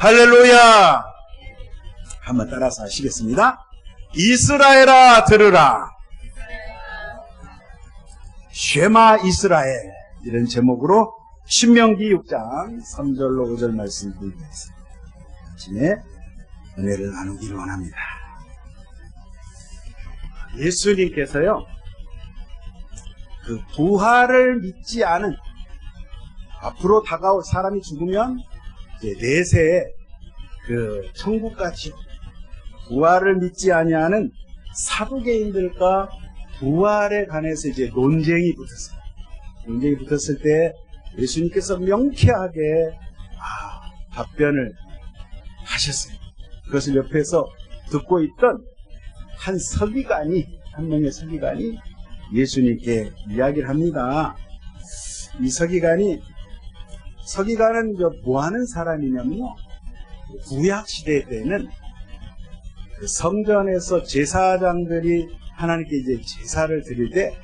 할렐루야! 한번 따라서 하시겠습니다. 이스라엘아 들으라. 쉐마 이스라엘, 이런 제목으로 신명기 6장 3절로 5절 말씀 드리겠습니다. 아침에 은혜를 나누기를 원합니다. 예수님께서요, 그 부활을 믿지 않은, 앞으로 다가올 사람이 죽으면 이제 내세에 그 천국같이 부활을 믿지 아니하는 사두개인들과 부활에 관해서 이제 논쟁이 붙었어요. 논쟁이 붙었을 때 예수님께서 명쾌하게 답변을 하셨어요. 그것을 옆에서 듣고 있던 한 명의 서기관이 예수님께 이야기를 합니다. 이 서기관은 뭐 하는 사람이냐면요, 구약 시대 때는 그 성전에서 제사장들이 하나님께 이제 제사를 드릴 때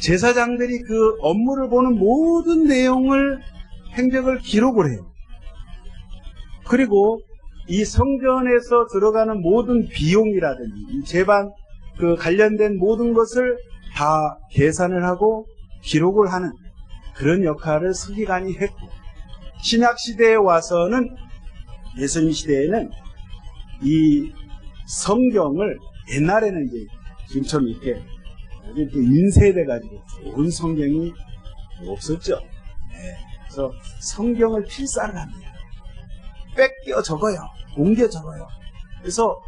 제사장들이 그 업무를 보는 모든 내용을, 행적을 기록을 해요. 그리고 이 성전에서 들어가는 모든 비용이라든지 제반 그 관련된 모든 것을 다 계산을 하고 기록을 하는 그런 역할을 서기관이 했고, 신약 시대에 와서는, 예수님 시대에는 이 성경을, 옛날에는 이제 지금처럼 이렇게 인쇄돼가지고 좋은 성경이 없었죠. 네. 그래서 성경을 필사를 합니다. 뺏겨 적어요. 옮겨 적어요. 그래서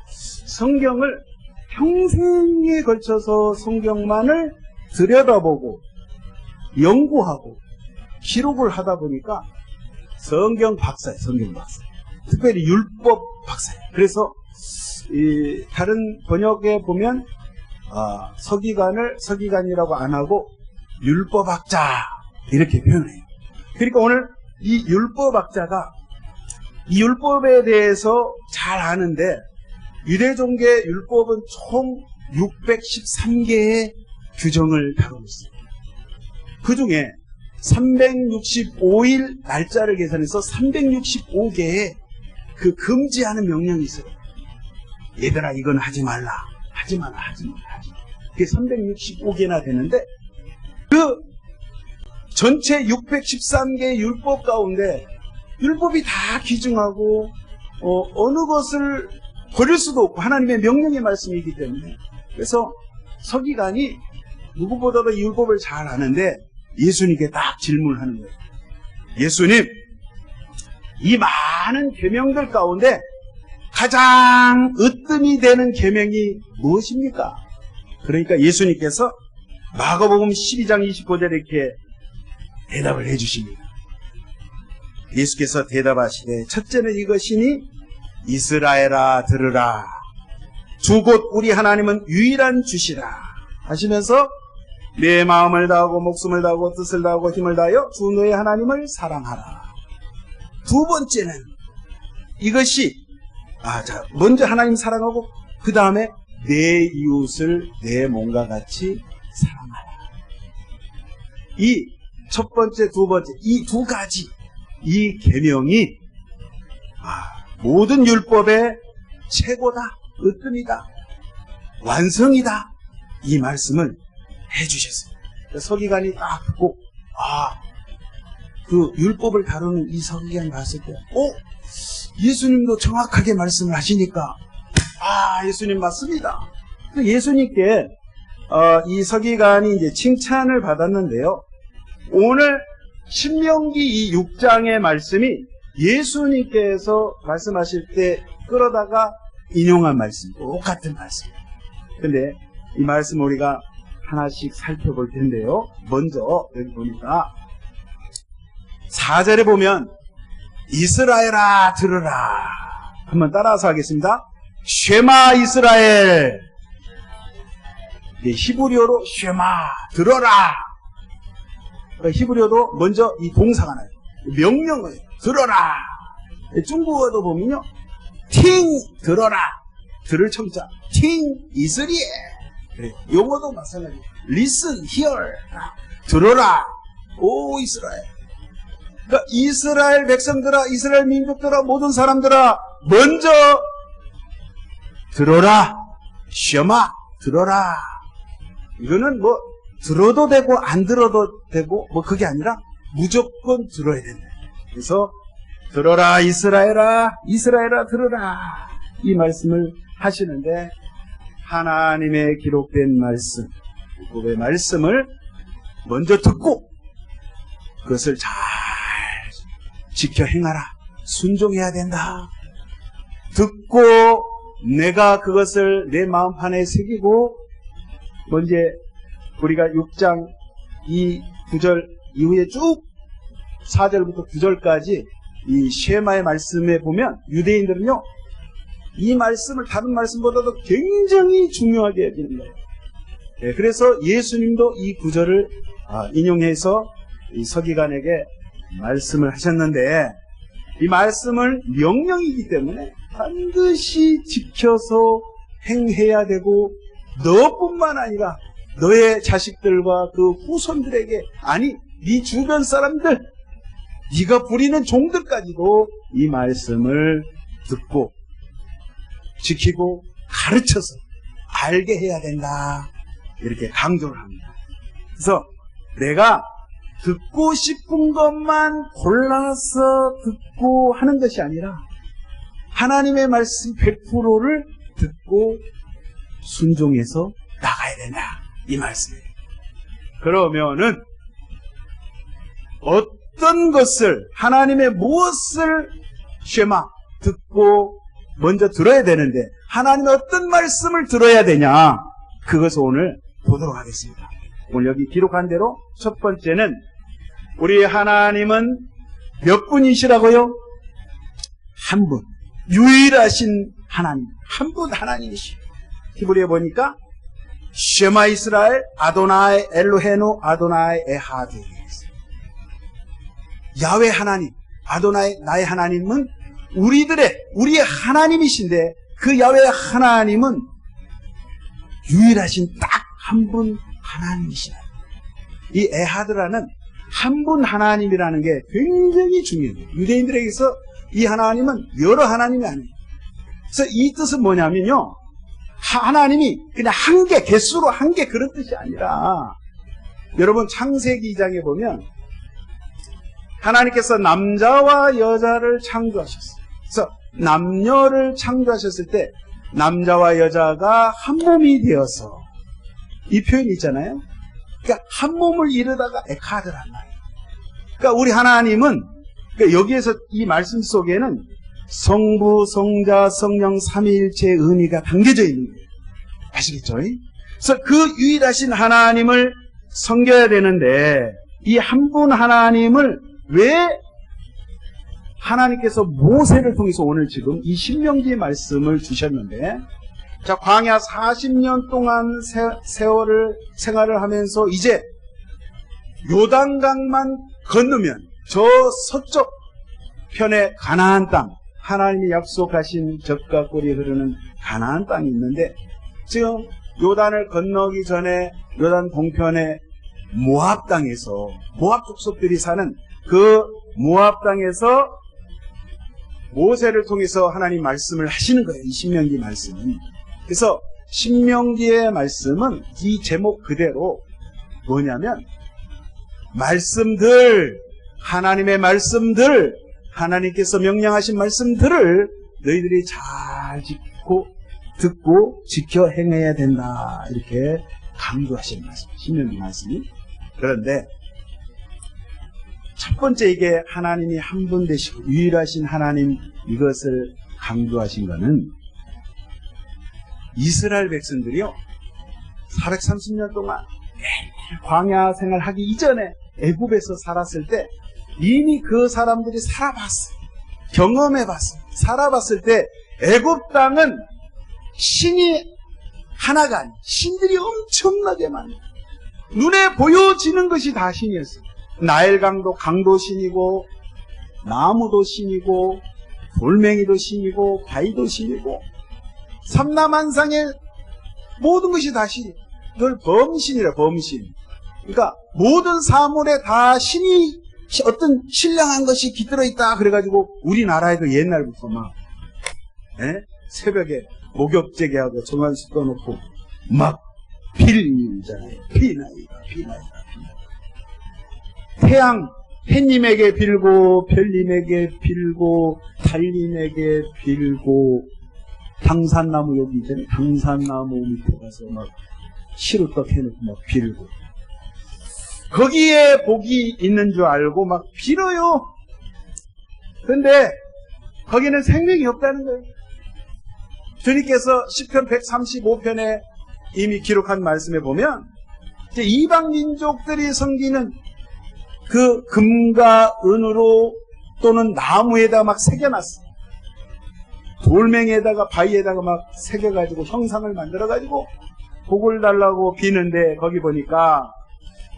성경을 평생에 걸쳐서 성경만을 들여다보고 연구하고 기록을 하다 보니까 성경 박사예요. 성경 박사. 특별히 율법 박사예요. 그래서 이 다른 번역에 보면 서기관이라고 안 하고 율법학자 이렇게 표현해요. 그러니까 오늘 이 율법학자가 이 율법에 대해서 잘 아는데, 유대종교 율법은 총 613개의 규정을 다루고 있어요. 그 중에 365일 날짜를 계산해서 365개의 그 금지하는 명령이 있어요. 얘들아, 이건 하지 말라. 하지 마라. 그게 365개나 되는데, 그 전체 613개의 율법 가운데 율법이 다 기중하고 어느 것을 버릴 수도 없고 하나님의 명령의 말씀이기 때문에, 그래서 서기관이 누구보다도 이 율법을 잘 아는데 예수님께 딱 질문을 하는 거예요. 예수님, 이 많은 계명들 가운데 가장 으뜸이 되는 계명이 무엇입니까? 그러니까 예수님께서 마가복음 12장 25절에 이렇게 대답을 해주십니다. 예수께서 대답하시되, 첫째는 이것이니 이스라엘아 들으라. 주 곧 우리 하나님은 유일한 주시라 하시면서 내 마음을 다하고 목숨을 다하고 뜻을 다하고 힘을 다하여 주 너의 하나님을 사랑하라. 두 번째는 이것이 먼저 하나님 사랑하고 그 다음에 내 이웃을 내 몸과 같이 사랑하라. 이 첫 번째, 두 번째, 이 두 가지, 이 계명이 모든 율법의 최고다, 으뜸이다, 완성이다, 이 말씀을 해주셨습니다. 서기관이 딱 듣고 그 율법을 다루는 이 서기관이 봤을 때 예수님도 정확하게 말씀을 하시니까 예수님 맞습니다. 예수님께 이 서기관이 이제 칭찬을 받았는데요, 오늘 신명기 이 6장의 말씀이 예수님께서 말씀하실 때 끌어다가 인용한 말씀, 똑같은 말씀. 근데 이 말씀 우리가 하나씩 살펴볼 텐데요, 먼저 여기 보니까 4절에 보면 이스라엘아 들으라. 한번 따라서 하겠습니다. 쉐마 이스라엘. 히브리어로 쉐마 들어라. 히브리어도 먼저 이 동사가 나요. 명령어예요. 들어라. 중국어도 보면요, 팅 들어라. 들을 청자 팅 이스라엘. 용어도 마찬가지예요. listen, hear. 들어라. 오 이스라엘. 그러니까 이스라엘 백성들아, 이스라엘 민족들아, 모든 사람들아, 먼저 들어라. 셔마, 들어라. 이거는 뭐 들어도 되고 안 들어도 되고 뭐 그게 아니라 무조건 들어야 된다. 그래서 들어라 이스라엘아, 이스라엘아 들어라, 이 말씀을 하시는데, 하나님의 기록된 말씀, 율법의 말씀을 먼저 듣고 그것을 잘 지켜 행하라. 순종해야 된다. 듣고 내가 그것을 내 마음판에 새기고, 먼저 우리가 6장 이 9절 이후에 쭉 4절부터 9절까지 이 쉐마의 말씀에 보면 유대인들은요, 이 말씀을 다른 말씀보다도 굉장히 중요하게 여기는 거예요. 네, 그래서 예수님도 이 구절을 인용해서 이 서기관에게 말씀을 하셨는데, 이 말씀을 명령이기 때문에 반드시 지켜서 행해야 되고, 너뿐만 아니라 너의 자식들과 그 후손들에게, 아니 네 주변 사람들, 네가 부리는 종들까지도 이 말씀을 듣고 지키고 가르쳐서 알게 해야 된다, 이렇게 강조를 합니다. 그래서 내가 듣고 싶은 것만 골라서 듣고 하는 것이 아니라 하나님의 말씀 100%를 듣고 순종해서 나가야 된다, 이 말씀이에요. 그러면은 어떤 것을, 하나님의 무엇을 쉐마, 듣고 먼저 들어야 되는데, 하나님의 어떤 말씀을 들어야 되냐, 그것을 오늘 보도록 하겠습니다. 오늘 여기 기록한 대로 첫 번째는, 우리 하나님은 몇 분이시라고요? 한 분, 유일하신 하나님, 한 분 하나님이시오. 히브리에 보니까 쉐마 이스라엘 아도나이 엘로헤노 아도나이 에하드, 야훼 하나님, 아도나이 나의 하나님은 우리의 하나님이신데, 그 야훼 하나님은 유일하신 딱 한 분 하나님이시다. 이 에하드라는 한 분 하나님이라는 게 굉장히 중요해요. 유대인들에게서 이 하나님은 여러 하나님이 아니에요. 그래서 이 뜻은 뭐냐면요, 하나님이 그냥 한 개, 개수로 한 개, 그런 뜻이 아니라, 여러분 창세기 2장에 보면 하나님께서 남자와 여자를 창조하셨어요. 그래서 남녀를 창조하셨을 때 남자와 여자가 한 몸이 되어서, 이 표현이 있잖아요. 그러니까 한 몸을 이루다가 에카드란 말이에요. 그러니까 우리 하나님은, 그러니까 여기에서 이 말씀 속에는 성부, 성자, 성령 삼위일체의 의미가 담겨져 있는 거예요. 아시겠죠? 그래서 그 유일하신 하나님을 섬겨야 되는데, 이 한 분 하나님을 왜 하나님께서 모세를 통해서 오늘 지금 이 신명기의 말씀을 주셨는데, 자, 광야 40년 동안 세월을 생활을 하면서 이제 요단강만 건너면 저 서쪽 편에 가나안 땅, 하나님이 약속하신 젖과 꿀이 흐르는 가나안 땅이 있는데, 지금 요단을 건너기 전에 요단 동편의 모압 땅에서, 모압 족속들이 사는 그 모압 땅에서 모세를 통해서 하나님 말씀을 하시는 거예요, 이 신명기 말씀은. 그래서 신명기의 말씀은 이 제목 그대로 뭐냐면, 말씀들, 하나님의 말씀들, 하나님께서 명령하신 말씀들을 너희들이 잘 듣고 지켜 행해야 된다, 이렇게 강조하신 말씀, 신명기 말씀이. 그런데 첫 번째, 이게 하나님이 한 분 되시고 유일하신 하나님, 이것을 강조하신 것은 이스라엘 백성들이요, 430년 동안 광야 생활하기 이전에 애굽에서 살았을 때 이미 그 사람들이 살아봤어요. 경험해봤어요. 살아봤을 때 애굽 땅은 신이 하나가 아니에요. 신들이 엄청나게 많아요. 눈에 보여지는 것이 다 신이었어요. 나일강도 강도 신이고, 나무도 신이고, 돌멩이도 신이고, 바위도 신이고, 삼라만상의 모든 것이 다 신이에요. 그걸 범신이라, 범신. 그러니까 모든 사물에 다 신이 어떤 신령한 것이 깃들어 있다 그래가지고 우리나라에도 옛날부터 막 새벽에 목욕제기하고 정한수 떠놓고 막 빌잖아요. 비나이가. 태양 햇님에게 빌고 별님에게 빌고 달님에게 빌고 당산나무 여기 있잖아요. 당산나무 밑에 가서 막 시루떡 해놓고 막 빌고 거기에 복이 있는 줄 알고 막 빌어요. 근데 거기는 생명이 없다는 거예요. 주님께서 시편 135편에 이미 기록한 말씀에 보면 이제 이방 민족들이 섬기는 그 금과 은으로 또는 나무에다 막 새겨놨어. 돌멩이에다가 바위에다가 막 새겨가지고 형상을 만들어가지고 복을 달라고 비는데 거기 보니까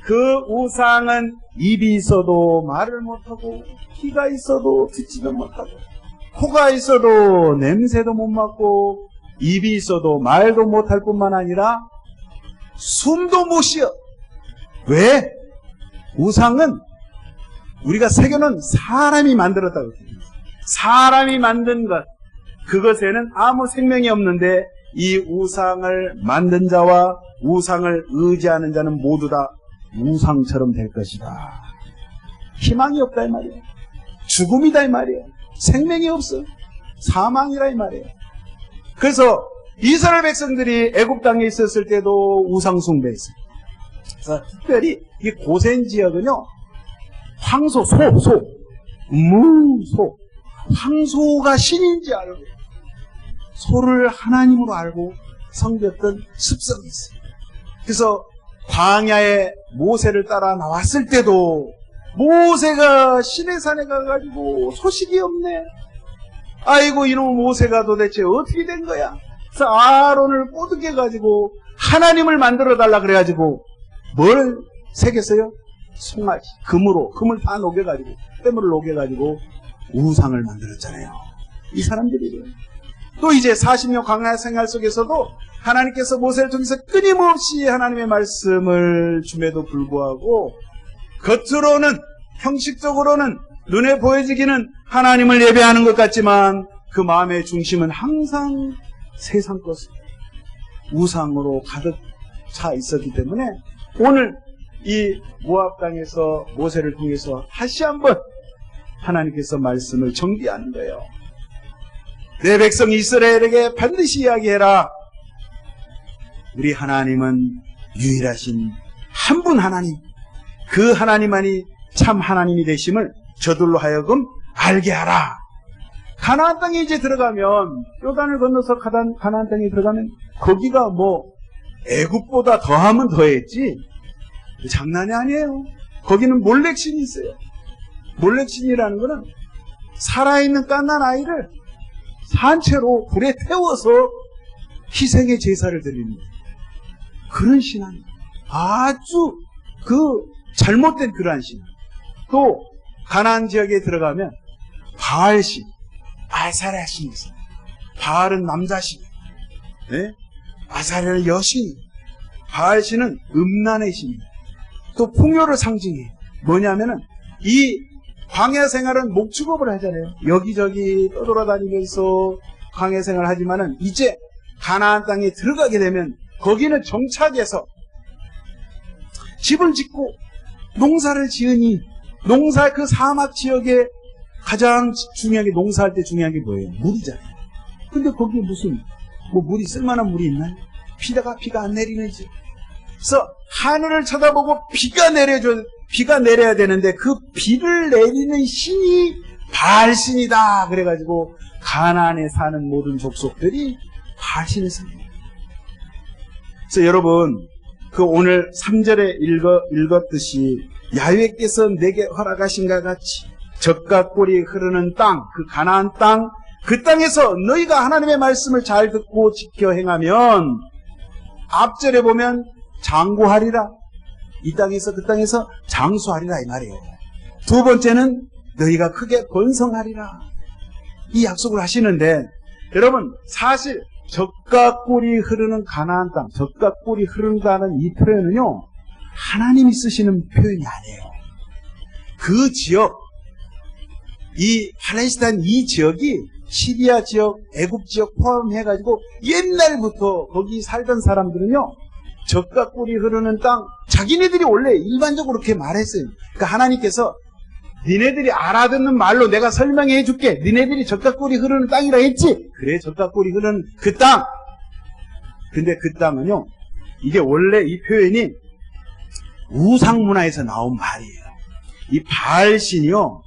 그 우상은 입이 있어도 말을 못하고 귀가 있어도 듣지도 못하고 코가 있어도 냄새도 못 맡고 입이 있어도 말도 못할 뿐만 아니라 숨도 못 쉬어. 왜? 우상은 우리가 새겨놓은 사람이 만들었다고 했습니다. 사람이 만든 것, 그것에는 아무 생명이 없는데 이 우상을 만든 자와 우상을 의지하는 자는 모두 다 우상처럼 될 것이다. 희망이 없다 이 말이에요. 죽음이다 이 말이에요. 생명이 없어. 사망이라 이 말이에요. 그래서 이스라엘 백성들이 애굽 땅에 있었을 때도 우상 숭배했어요. 그래서 특별히 이 고센 지역은요, 황소, 소, 황소가 신인지 알고 소를 하나님으로 알고 섬겼던 습성이 있어요. 그래서 광야에 모세를 따라 나왔을 때도 모세가 시내산에 가가지고 소식이 없네. 아이고 이놈 모세가 도대체 어떻게 된 거야? 그래서 아론을 꼬드겨가지고 하나님을 만들어 달라 그래가지고 뭘 새겼어요? 송아지, 금을 다 녹여가지고 뼈물을 녹여가지고 우상을 만들었잖아요. 이 사람들이. 또 이제 40년 광야 생활 속에서도 하나님께서 모세를 통해서 끊임없이 하나님의 말씀을 줌에도 불구하고 겉으로는 형식적으로는 눈에 보여지기는 하나님을 예배하는 것 같지만 그 마음의 중심은 항상 세상 것 우상으로 가득 차 있었기 때문에 오늘 이 모압 땅에서 모세를 통해서 다시 한번 하나님께서 말씀을 정비하는 거예요. 내 백성 이스라엘에게 반드시 이야기해라. 우리 하나님은 유일하신 한 분 하나님, 그 하나님만이 참 하나님이 되심을 저들로 하여금 알게 하라. 가나안 땅에 이제 들어가면, 요단을 건너서 가나안 땅에 들어가면 거기가 뭐 애굽보다 더하면 더했지 장난이 아니에요. 거기는 몰렉신이 있어요. 몰렉신이라는 거는 살아있는 갓난 아이를 산채로 불에 태워서 희생의 제사를 드리는 거예요. 그런 신앙, 아주 그 잘못된 그러한 신앙. 또 가나안 지역에 들어가면 바알신, 아사랴 신이 있어요. 바알은 남자신, 아사랴는 여신, 바알신은 음란의 신이에요. 또 풍요를 상징해. 뭐냐면은 이 광야 생활은 목축업을 하잖아요. 여기저기 떠돌아다니면서 광야 생활을 하지만은 이제 가나안 땅에 들어가게 되면 거기는 정착해서 집을 짓고 농사를 지으니 농사 그 사막 지역에 가장 중요한 게 농사할 때 중요한 게 뭐예요? 물이잖아요. 근데 거기에 무슨 뭐 물이 쓸만한 물이 있나요? 비가 안 내리는지. 그래서 하늘을 쳐다보고 비가 내려야 되는데 그 비를 내리는 신이 바알신이다. 그래가지고 가나안에 사는 모든 족속들이 바알신을 섬깁니다. 그래서 여러분 그 오늘 3절에 읽었듯이 야훼께서 내게 허락하신 것 같이 젖과 꿀이 흐르는 땅, 그 가나안 땅, 그 땅에서 너희가 하나님의 말씀을 잘 듣고 지켜 행하면 앞절에 보면 장구하리라. 이 땅에서 그 땅에서 장수하리라 이 말이에요. 두 번째는 너희가 크게 번성하리라. 이 약속을 하시는데 여러분 사실 젖과 꿀이 흐르는 가나안 땅, 젖과 꿀이 흐른다는 이 표현은요 하나님이 쓰시는 표현이 아니에요. 그 지역, 이 팔레스타인 이 지역이 시리아 지역, 애굽 지역 포함해가지고 옛날부터 거기 살던 사람들은요, 젖과 꿀이 흐르는 땅, 자기네들이 원래 일반적으로 그렇게 말했어요. 그러니까 하나님께서 니네들이 알아듣는 말로 내가 설명해 줄게. 니네들이 젖과 꿀이 흐르는 땅이라 했지? 그래, 젖과 꿀이 흐르는 그 땅. 근데 그 땅은요, 이게 원래 이 표현이 우상문화에서 나온 말이에요. 이 바알신이요,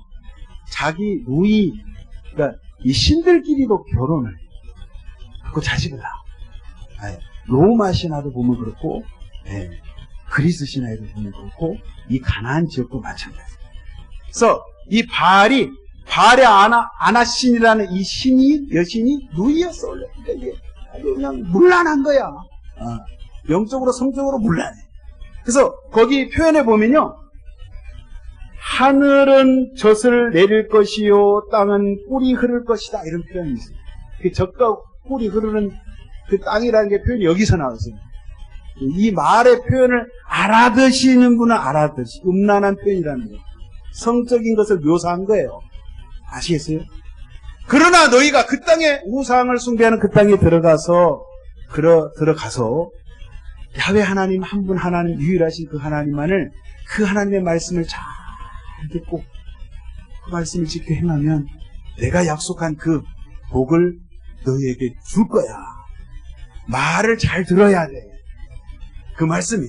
자기 누이, 그러니까 이 신들끼리도 결혼을 하고 자식을 낳아. 로마 신화도 보면 그렇고, 그리스 신화에도 보면 그렇고, 이 가나안 지역도 마찬가지예요. 그래서 이 바알이, 바알의 아나신이라는 이 신이, 여신이 누이였어, 원래. 그러니까 이게 그냥 문란한 거야. 영적으로, 성적으로 문란해. 그래서 거기 표현해 보면요, 하늘은 젖을 내릴 것이요, 땅은 꿀이 흐를 것이다. 이런 표현이 있어요. 그 젖과 꿀이 흐르는 그 땅이라는 게 표현이 여기서 나왔어요. 이 말의 표현을 알아듣시는 분은 음란한 표현이라는 거예요. 성적인 것을 묘사한 거예요. 아시겠어요? 그러나 너희가 그 땅에 우상을 숭배하는 그 땅에 들어가서 야훼 하나님 한 분 하나님, 유일하신 그 하나님만을, 그 하나님의 말씀을 잘 듣고 그 말씀을 지켜 행하면 내가 약속한 그 복을 너희에게 줄 거야. 말을 잘 들어야 돼. 그 말씀이.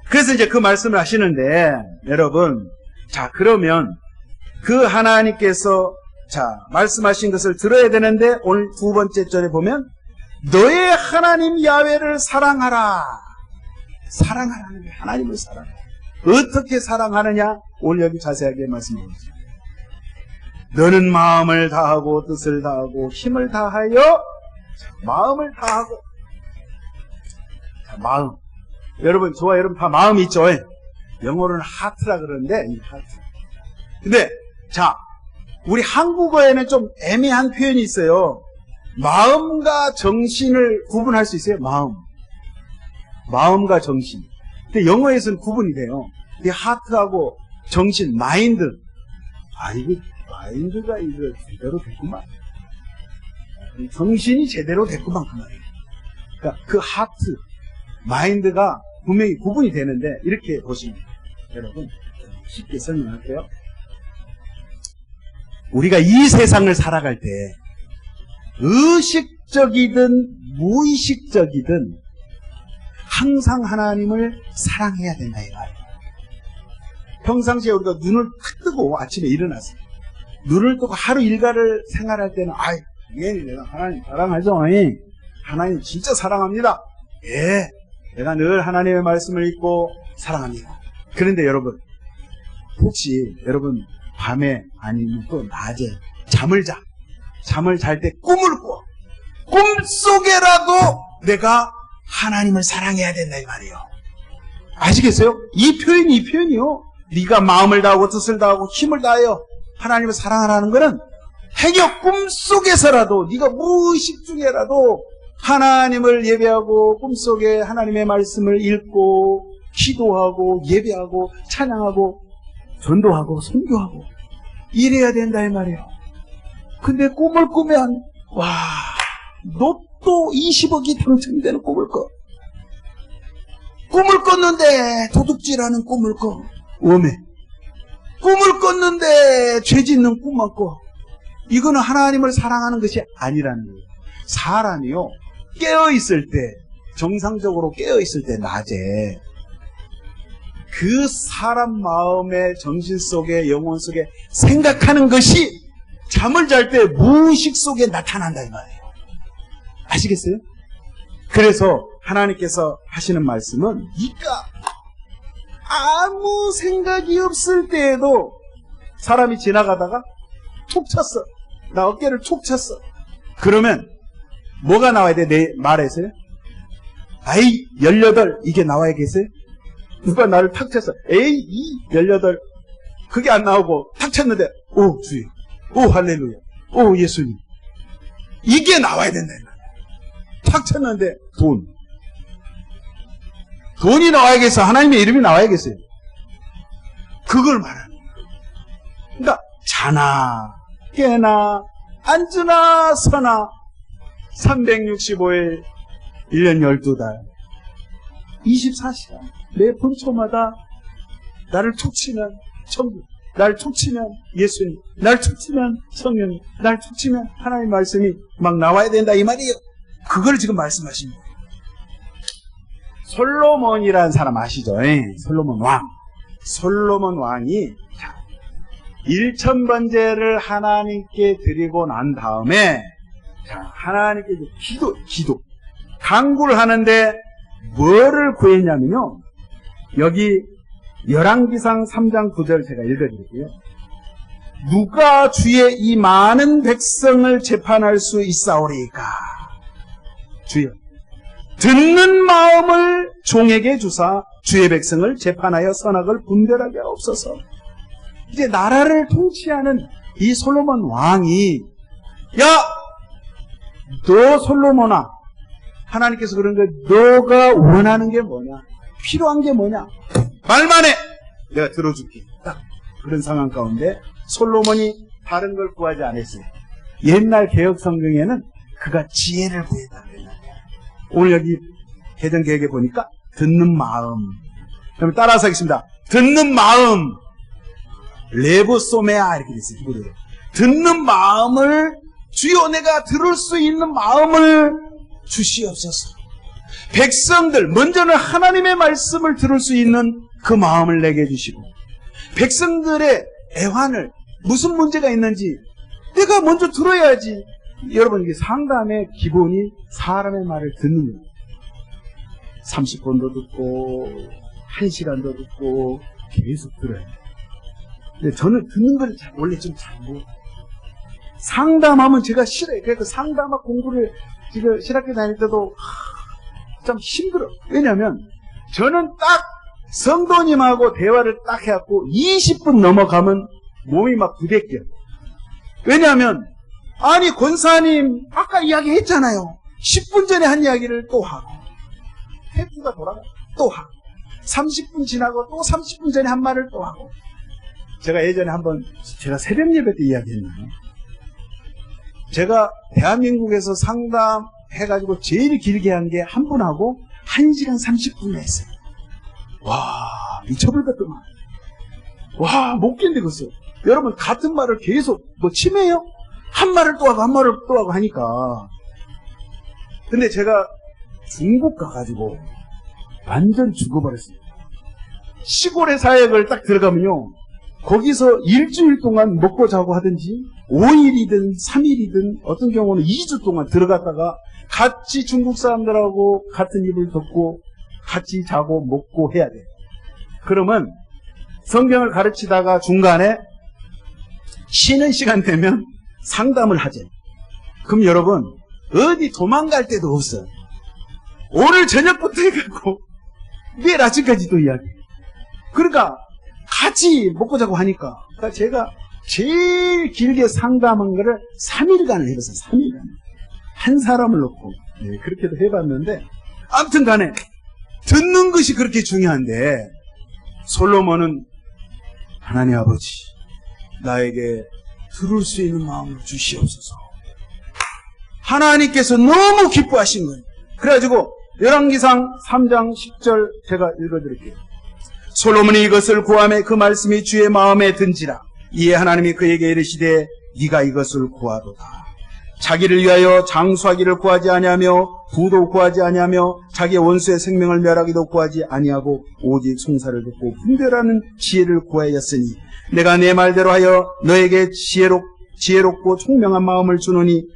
그래서 이제 그 말씀을 하시는데, 여러분, 자, 그러면 그 하나님께서 말씀하신 것을 들어야 되는데, 오늘 두 번째 절에 보면 너의 하나님 야훼를 사랑하라. 사랑하라는 거예요. 하나님을 사랑하라. 어떻게 사랑하느냐? 오늘 여기 자세하게 말씀해 주세요. 너는 마음을 다하고 뜻을 다하고 힘을 다하여, 마음을 다하고. 마음. 여러분, 저와 여러분 다 마음이 있죠? 영어로는 하트라 그러는데, 이 하트. 근데, 우리 한국어에는 좀 애매한 표현이 있어요. 마음과 정신을 구분할 수 있어요? 마음과 정신. 근데 영어에서는 구분이 돼요. 이 하트하고 정신, 마인드. 이거 마인드가 제대로 됐구만. 정신이 제대로 됐구만, 그 말이에요. 그러니까 그 하트, 마인드가 분명히 구분이 되는데, 이렇게 보시면 돼요. 여러분, 쉽게 설명할게요. 우리가 이 세상을 살아갈 때, 의식적이든 무의식적이든 항상 하나님을 사랑해야 된다, 이 말이에요. 평상시에 우리가 눈을 탁 뜨고 아침에 일어나서 눈을 뜨고 하루 일과를 생활할 때는 내가 하나님 사랑하죠. 하나님 진짜 사랑합니다. 내가 늘 하나님의 말씀을 읽고 사랑합니다. 그런데 여러분, 혹시 여러분 밤에 아니면 또 낮에 잠을 잘 때 꿈을 꿔. 꿈속에라도 내가 하나님을 사랑해야 된다, 이 말이에요. 아시겠어요? 이 표현이요. 네가 마음을 다하고 뜻을 다하고 힘을 다하여 하나님을 사랑하라는 것은 행여 꿈속에서라도, 네가 무의식 중에라도 하나님을 예배하고 꿈속에 하나님의 말씀을 읽고 기도하고 예배하고 찬양하고 전도하고 선교하고 이래야 된다, 이 말이에요. 근데 꿈을 꾸면 로또 20억이 당첨되는 꿈을 꿔. 꿈을 꿨는데 도둑질하는 꿈을 꿔. 웜에. 꿈을 꿨는데 죄 짓는 꿈만 꿔. 이거는 하나님을 사랑하는 것이 아니라는 거예요. 사람이요, 깨어있을 때, 정상적으로 깨어있을 때 낮에 그 사람 마음의 정신 속에, 영혼 속에 생각하는 것이 잠을 잘 때 무의식 속에 나타난다, 이 말이에요. 아시겠어요? 그래서 하나님께서 하시는 말씀은 네가 아무 생각이 없을 때에도 사람이 지나가다가 툭 쳤어. 나 어깨를 툭 쳤어. 그러면 뭐가 나와야 돼? 내 말에서요? 18 이게 나와야겠어요? 누가 나를 탁 쳤어. 18 그게 안 나오고 탁 쳤는데 오 주여, 오 할렐루야, 오 예수님, 이게 나와야 된다. 탁 쳤는데 돈이 나와야겠어. 하나님의 이름이 나와야겠어요. 그걸 말하는 거예요. 그러니까 자나 깨나 앉으나 서나 365일 1년 12달 24시간 매 분초마다 나를 툭 치면 천국, 나를 툭 치면 예수님, 나를 툭 치면 성령, 나를 툭 치면 하나님의 말씀이 막 나와야 된다 이 말이에요. 그걸 지금 말씀하신 거예요. 솔로몬이라는 사람 아시죠? 솔로몬 왕. 솔로몬 왕이 1000번제를 하나님께 드리고 난 다음에 하나님께 기도 간구를 하는데 뭐를 구했냐면요, 여기 열왕기상 3장 9절 제가 읽어드릴게요. 누가 주의 이 많은 백성을 재판할 수 있사오리까? 주여, 듣는 마음을 종에게 주사 주의 백성을 재판하여 선악을 분별하게 하옵소서. 이제 나라를 통치하는 이 솔로몬 왕이, 야, 너 솔로몬아, 하나님께서 그런 거야. 너가 원하는 게 뭐냐? 필요한 게 뭐냐? 말만 해! 내가 들어줄게. 딱 그런 상황 가운데 솔로몬이 다른 걸 구하지 않았어요. 옛날 개혁 성경에는 그가 지혜를 구했다 그랬는데, 오늘 여기 개정개혁에 보니까 듣는 마음. 그럼 따라서 하겠습니다. 듣는 마음. 레보소메아 이렇게 됐어요. 히브리어로. 듣는 마음을, 주여 내가 들을 수 있는 마음을 주시옵소서. 백성들, 먼저는 하나님의 말씀을 들을 수 있는 그 마음을 내게 주시고, 백성들의 애환을, 무슨 문제가 있는지 내가 먼저 들어야지. 여러분, 이게 상담의 기본이 사람의 말을 듣는 거예요. 30분도 듣고 1시간도 듣고 계속 들어요. 근데 저는 듣는 걸 원래 좀 잘 못해요. 상담하면 제가 싫어요. 그래서 상담학 공부를 지금 신학교 다닐 때도 좀 힘들어. 왜냐면 저는 딱 성도님하고 대화를 딱 해갖고 20분 넘어가면 몸이 막 부대껴. 왜냐하면 아니 권사님 아까 이야기했잖아요. 10분 전에 한 이야기를 또 하고 테이프가 돌아가 또 하고 30분 지나고 또 30분 전에 한 말을 또 하고. 제가 예전에 한번 제가 새벽 예배 때 이야기했나요? 제가 대한민국에서 상담해가지고 제일 길게 한 게 한 분하고 1시간 30분 했어요. 와, 미쳐버렸더만. 와, 못 견디겠어요. 여러분, 같은 말을 계속, 뭐, 치매요? 한 말을 또 하고, 한 말을 또 하고 하니까. 근데 제가 중국 가가지고 완전 죽어버렸어요. 시골의 사역을 딱 들어가면요, 거기서 일주일 동안 먹고 자고 하든지 5일이든 3일이든 어떤 경우는 2주 동안 들어갔다가 같이 중국 사람들하고 같은 입을 덮고 같이 자고 먹고 해야 돼. 그러면 성경을 가르치다가 중간에 쉬는 시간 되면 상담을 하죠. 그럼 여러분 어디 도망갈 데도 없어. 오늘 저녁부터 해갖고 내일 아침까지도 이야기. 그러니까 같이 먹고 자고 하니까. 그러니까 제가 제일 길게 상담한 거를 3일간을 해봤어요. 3일간. 한 사람을 놓고. 네, 그렇게도 해봤는데, 아무튼 간에, 듣는 것이 그렇게 중요한데, 솔로몬은 하나님 아버지, 나에게 들을 수 있는 마음을 주시옵소서. 하나님께서 너무 기뻐하신 거예요. 그래가지고, 열왕기상 3장 10절 제가 읽어드릴게요. 솔로몬이 이것을 구하매 그 말씀이 주의 마음에 든지라. 이에 하나님이 그에게 이르시되 네가 이것을 구하도다. 자기를 위하여 장수하기를 구하지 아니하며 부도 구하지 아니하며 자기의 원수의 생명을 멸하기도 구하지 아니하고 오직 송사를 듣고 분별하는 지혜를 구하였으니 내가 내 말대로 하여 너에게 지혜롭고 총명한 마음을 주노니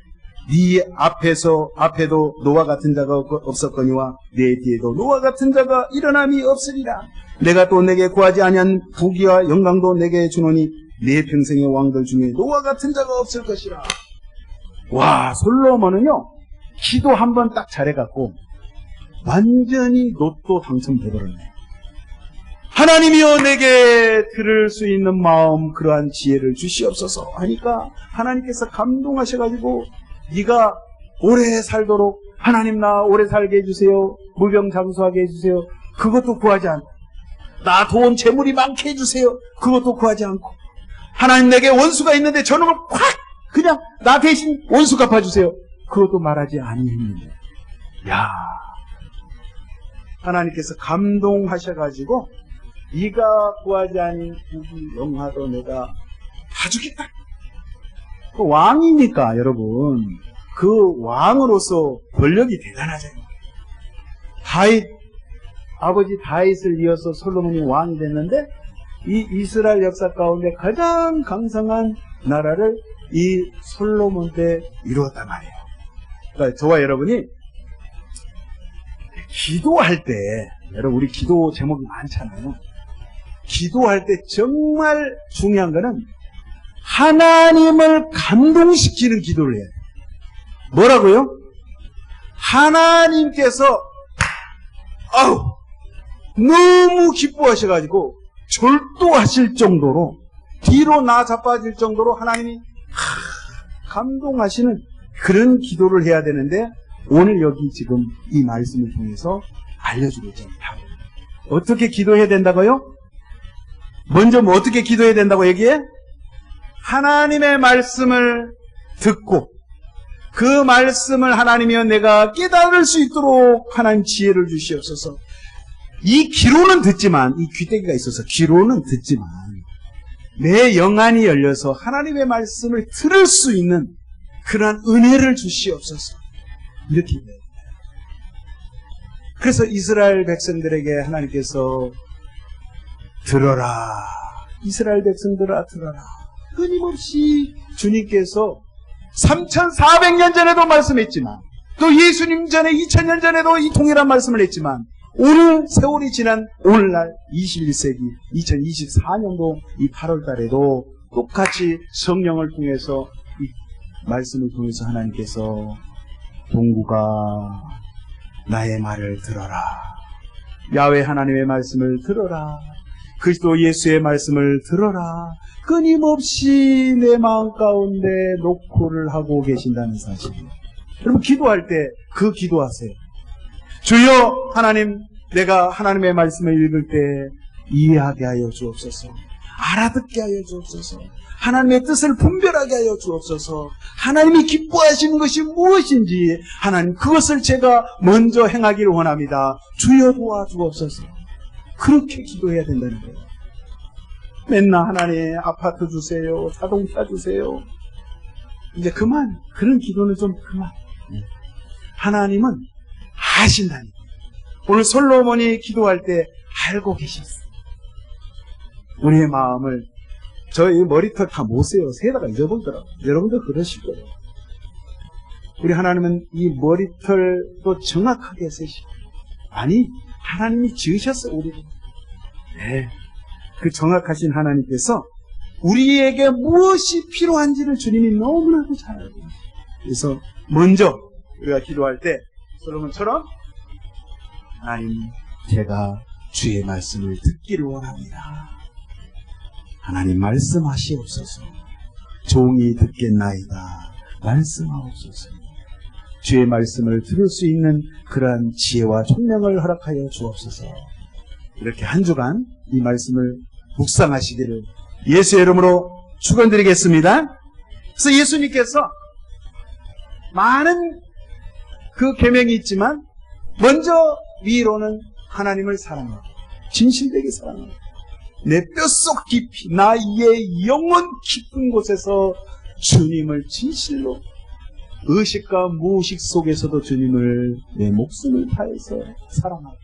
네 앞에도 노와 같은 자가 없었거니와 네 뒤에도 노와 같은 자가 일어남이 없으리라. 내가 또 내게 구하지 아니한 부귀와 영광도 내게 주노니 내 평생의 왕들 중에 노와 같은 자가 없을 것이라. 와, 솔로몬은요 기도 한 번 딱 잘해갖고 완전히 로또 당첨돼버렸네. 하나님이여 내게 들을 수 있는 마음 그러한 지혜를 주시옵소서 하니까 하나님께서 감동하셔가지고 네가 오래 살도록 하나님 나 오래 살게 해주세요. 무병장수하게 해주세요. 그것도 구하지 않고 나 돈 재물이 많게 해주세요. 그것도 구하지 않고 하나님 내게 원수가 있는데 저놈을 확 그냥 나 대신 원수 갚아주세요. 그것도 말하지 아니했는데 야 하나님께서 감동하셔가지고 네가 구하지 아닌 부귀 영화도 내가 다 주겠다. 그 왕이니까 여러분 그 왕으로서 권력이 대단하잖아요. 아버지 다윗을 이어서 솔로몬이 왕이 됐는데 이 이스라엘 역사 가운데 가장 강성한 나라를 이 솔로몬 때 이루었단 말이에요. 그러니까 저와 여러분이 기도할 때 여러분 우리 기도 제목이 많잖아요. 기도할 때 정말 중요한 거는 하나님을 감동시키는 기도를 해야 돼요. 뭐라고요? 하나님께서 너무 기뻐하셔가지고 절도하실 정도로 뒤로 나 자빠질 정도로 하나님이 감동하시는 그런 기도를 해야 되는데 오늘 여기 지금 이 말씀을 통해서 알려주고 있습니다. 어떻게 기도해야 된다고요? 먼저 어떻게 기도해야 된다고 얘기해? 하나님의 말씀을 듣고 그 말씀을 하나님이여 내가 깨달을 수 있도록 하나님 지혜를 주시옵소서. 이 귀로는 듣지만 이 귀때기가 있어서 귀로는 듣지만 내 영안이 열려서 하나님의 말씀을 들을 수 있는 그러한 은혜를 주시옵소서. 이렇게 얘기해요. 그래서 이스라엘 백성들에게 하나님께서 들어라. 이스라엘 백성들아 들어라. 끊임없이 주님께서 3,400년 전에도 말씀했지만 또 예수님 전에 2,000년 전에도 이 동일한 말씀을 했지만 오늘 세월이 지난 오늘날 21세기 2024년도 이 8월 달에도 똑같이 성령을 통해서 이 말씀을 통해서 하나님께서 동구가 나의 말을 들어라. 야훼 하나님의 말씀을 들어라. 그리스도 예수의 말씀을 들어라. 끊임없이 내 마음 가운데 녹호를 하고 계신다는 사실이에요. 여러분 기도할 때 그 기도하세요. 주여 하나님, 내가 하나님의 말씀을 읽을 때 이해하게 하여 주옵소서. 알아듣게 하여 주옵소서. 하나님의 뜻을 분별하게 하여 주옵소서. 하나님이 기뻐하시는 것이 무엇인지 하나님 그것을 제가 먼저 행하기를 원합니다. 주여 도와주옵소서. 그렇게 기도해야 된다는 거예요. 맨날 하나님 아파트 주세요. 자동차 주세요. 이제 그만. 그런 기도는 좀 그만. 하나님은 아신다니. 오늘 솔로몬이 기도할 때 알고 계셨어요. 우리의 마음을 저희 머리털 다 못 세요. 세다가 잊어버리더라고요. 여러분도 그러실 거예요. 우리 하나님은 이 머리털도 정확하게 세시고 아니 하나님이 지으셨어요. 우리를. 네. 그 정확하신 하나님께서 우리에게 무엇이 필요한지를 주님이 너무나도 잘 알고 있어요. 그래서 먼저 우리가 기도할 때 솔로몬처럼 하나님 제가 주의 말씀을 듣기를 원합니다. 하나님 말씀하시옵소서. 종이 듣겠나이다. 말씀하옵소서. 주의 말씀을 들을 수 있는 그러한 지혜와 총명을 허락하여 주옵소서. 이렇게 한 주간 이 말씀을 묵상하시기를 예수의 이름으로 축원드리겠습니다. 그래서 예수님께서 많은 그 계명이 있지만 먼저 위로는 하나님을 사랑하고 진실되게 사랑하고 내 뼛속 깊이 나의 영혼 깊은 곳에서 주님을 진실로 의식과 무의식 속에서도 주님을 내 목숨을 다해서 사랑하고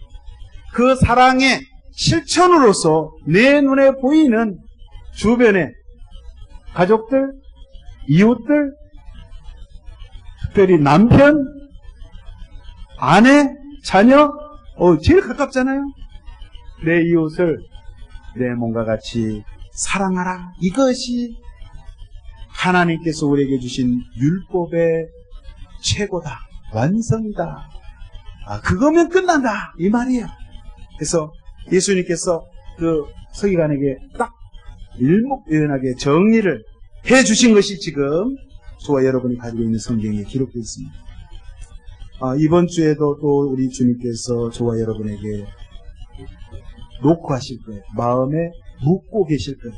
그 사랑의 실천으로서 내 눈에 보이는 주변의 가족들, 이웃들, 특별히 남편, 아내, 자녀, 제일 가깝잖아요. 내 이웃을 내 몸과 같이 사랑하라. 이것이 하나님께서 우리에게 주신 율법의 최고다. 완성이다. 그거면 끝난다. 이 말이에요. 그래서 예수님께서 그 서기관에게 딱 일목요연하게 정리를 해 주신 것이 지금 저와 여러분이 가지고 있는 성경에 기록되어 있습니다. 이번 주에도 또 우리 주님께서 저와 여러분에게 놓고 하실 거예요. 마음에 묻고 계실 거예요.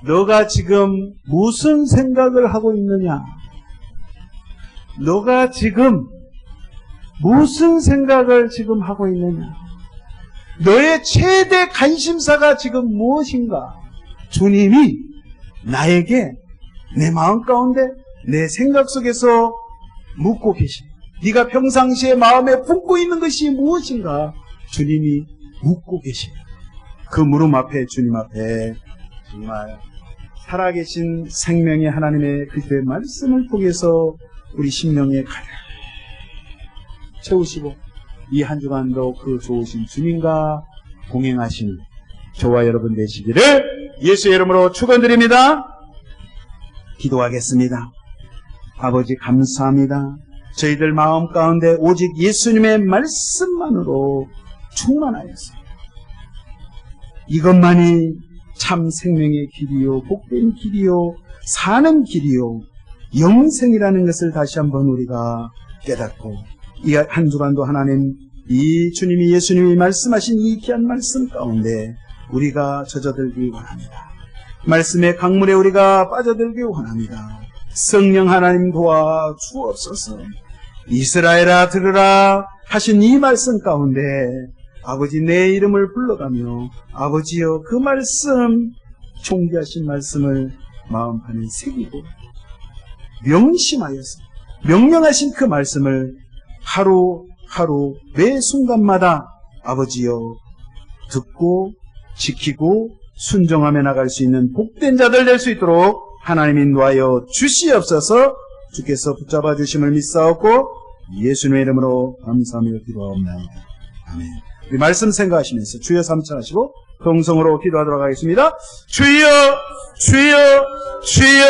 너가 지금 무슨 생각을 하고 있느냐? 너가 지금 무슨 생각을 지금 하고 있느냐? 너의 최대 관심사가 지금 무엇인가? 주님이 나에게 내 마음 가운데 내 생각 속에서 묻고 계십니다. 네가 평상시에 마음에 품고 있는 것이 무엇인가? 주님이 묻고 계십니다. 그 물음 앞에 주님 앞에 정말 살아계신 생명의 하나님의 그리스도의 말씀을 통해서 우리 심령에 가득 채우시고 이 한 주간도 그 좋으신 주님과 동행하신 저와 여러분 되시기를 예수의 이름으로 축원드립니다. 기도하겠습니다. 아버지 감사합니다. 저희들 마음 가운데 오직 예수님의 말씀만으로 충만하였습니다. 이것만이 참 생명의 길이요, 복된 길이요, 사는 길이요, 영생이라는 것을 다시 한번 우리가 깨닫고 이 한 주간도 하나님 이 주님이 예수님이 말씀하신 이 귀한 말씀 가운데 우리가 젖어들기 원합니다. 말씀의 강물에 우리가 빠져들기 원합니다. 성령 하나님 도와 주옵소서. 이스라엘아 들으라 하신 이 말씀 가운데 아버지 내 이름을 불러가며 아버지여 그 말씀 존귀하신 말씀을 마음판에 새기고 명심하여서 명령하신 그 말씀을 하루하루 매 순간마다 아버지여 듣고 지키고 순종하며 나갈 수 있는 복된 자들 될 수 있도록 하나님 인도하여 주시옵소서. 주께서 붙잡아 주심을 믿사옵고 예수님의 이름으로 감사하며 기도하옵나이다. 아멘. 우리 말씀 생각하시면서 주여 삼천하시고 동성으로 기도하도록 하겠습니다. 주여 주여 주여